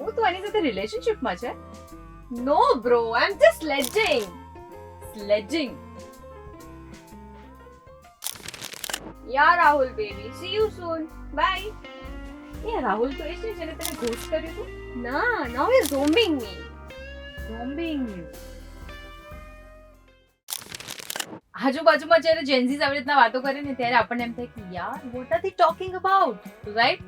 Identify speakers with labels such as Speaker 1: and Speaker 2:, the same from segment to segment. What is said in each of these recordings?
Speaker 1: ઓ તું આની સાથે રિલેશનશિપમાં છે?
Speaker 2: No, bro, I'm just sledging.
Speaker 1: Sledging.
Speaker 2: Yeah, Rahul, baby. See you soon. Bye.
Speaker 1: એ રાહુલ તો એ છે જેને તને ઘોસ્ટ કર્યું હતું?
Speaker 2: Nah, now he's zombing me.
Speaker 1: Bombing. આજુબાજુમાં જ્યારે જેન્ઝીસ આવી રીતના વાતો કરે ને ત્યારે આપણને એમ થાય કે યાર what are they talking about, right?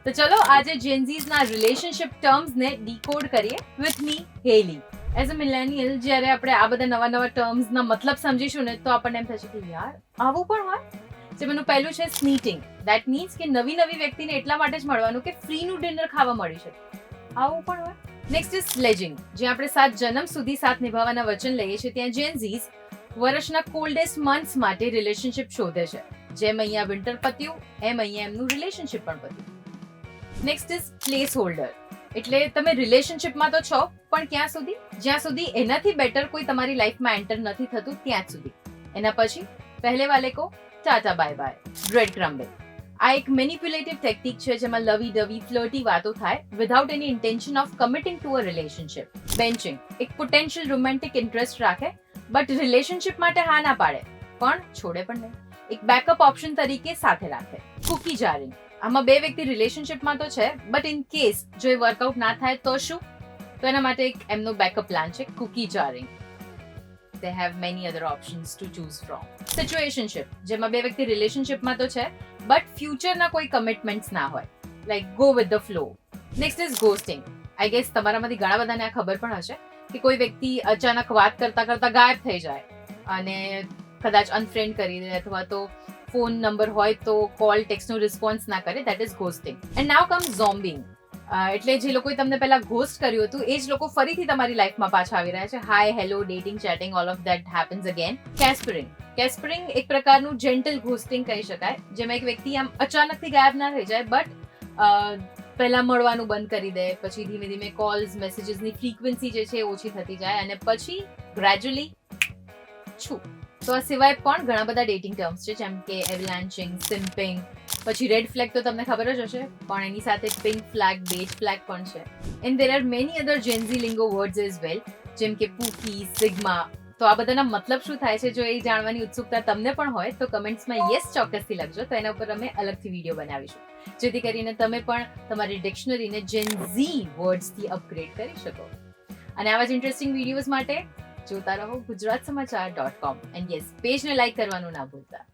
Speaker 1: તો ચલો આજે જેન્ઝીસના રિલેશનશિપ ટર્મ્સને ડીકોડ કરીએ with me Heli. As a millennial જ્યારે આપણે આ બધા નવા નવા ટર્મ્સના મતલબ સમજીશું ને તો આપણને એમ થશે કે યાર આવું પણ હોય. જેમનું પહેલું છે સ્નીટિંગ. દેટ મીન્સ કે નવી નવી વ્યક્તિને એટલા માટે જ મળવાનું કે ફ્રીનું ડિનર ખાવા મળી શકે. આવું પણ હોય. નેક્સ્ટ ઇઝ સ્લેજિંગ, જ્યાં આપણે 7 જન્મ સુધી સાથ નિભાવવાના વચન લઈએ છીએ ત્યાં જેન્ઝીસ વર્ષના કોલ્ડેસ્ટ મંથ્સ માટે રિલેશનશિપ શોધે છે. જેમ અહીંયા વિન્ટર પત્યું એમ અહીંયા એમનું રિલેશનશિપ પણ પત્યું. નેક્સ્ટ ઇઝ પ્લેસ હોલ્ડર, એટલે તમે રિલેશનશિપમાં તો છો પણ ક્યાં સુધી? જ્યાં સુધી એનાથી બેટર કોઈ તમારી લાઈફમાં એન્ટર નથી થતું ત્યાં સુધી. એના પછી પહેલે વાલે કો ટાટા બાય બાય, બ્રેડ ક્રમ્બિંગ. આ એક મેનિપ્યુલેટિવ ટેકનિક છે જેમાં લવી ડવી ફ્લર્ટી વાતો થાય without any intention of committing to a relationship. Benching, એક પોટેન્શિયલ રોમેન્ટિક ઇન્ટરેસ્ટ રાખે બટ રિલેશનશિપ માટે હા ના પાડે પણ છોડે પણ નહીં. એક બેકઅપ ઓપ્શન તરીકે સાથે રાખે. કુકી જારિંગ, આમાં બે વ્યક્તિ રિલેશનશિપમાં તો છે બટ ઇન કેસ જો એ વર્કઆઉટ ના થાય તો શું? તો એના માટે એક એમનો બેકઅપ પ્લાન છે cookie જારિંગ. They have many other options to choose from. Situationship, જેમાં બે વ્યક્તિ રિલેશનશિપમાં તો છે બટ ફ્યુચરના કોઈ કમિટમેન્ટ્સ ના હોય, like go with the flow. Next is ghosting. I guess તમારામાંથી ઘણા બધાને આ ખબર પણ હશે કે કોઈ વ્યક્તિ અચાનક વાત કરતા કરતા ગાયબ થઈ જાય અને કદાચ અનફ્રેન્ડ કરી દે અથવા તો ફોન નંબર હોય તો કોલ ટેક્સ્ટનો રિસ્પોન્સ ના કરે. That is ghosting. And now comes zombieing, એટલે જે લોકોએ તમને પહેલા ઘોસ્ટ કર્યું હતું એ જ લોકો ફરીથી તમારી લાઈફમાં પાછા આવી રહ્યા છે. Hi, hello, dating, chatting, all of that happens again. Caspering. Caspering એક પ્રકારનું જેન્ટલ ઘોસ્ટિંગ કહી શકાય, જેમાં એક વ્યક્તિ આમ અચાનકથી ગાયબ ના થઈ જાય બટ પહેલા મળવાનું બંધ કરી દે, પછી ધીમે ધીમે કોલ્સ મેસેજીસની ફ્રીક્વન્સી જે છે એ ઓછી થતી જાય અને પછી ગ્રેજ્યુઅલી છું. તો આ સિવાય પણ ઘણા બધા ડેટિંગ ટર્મ્સ છે જેમ કે એવલાન્ચિંગ, સિમ્પિંગ, પછી રેડ ફ્લેગ તો તમને ખબર જ હશે પણ એની સાથે પિંક ફ્લેગ, બેજ ફ્લેગ પણ છે. And there are many other Gen Z lingo words as well, જેમ કે પૂકી, સિગ્મા. તો આ બધાના મતલબ શું થાય છે જો એ જાણવાની ઉત્સુકતા તમને પણ હોય તો કમેન્ટ્સમાં યસ ચોક્કસથી લખજો, તો એના ઉપર અમે અલગથી વિડીયો બનાવીશું જેથી કરીને તમે પણ તમારી ડિક્શનરીને જેન્ઝી વર્ડ્સથી અપગ્રેડ કરી શકો. અને આવા જ ઇન્ટરેસ્ટિંગ વિડીયોઝ માટે જોતા રહો gujaratsamachar.com. એન્ડ યસ, પેજને લાઈક કરવાનું ના ભૂલતા.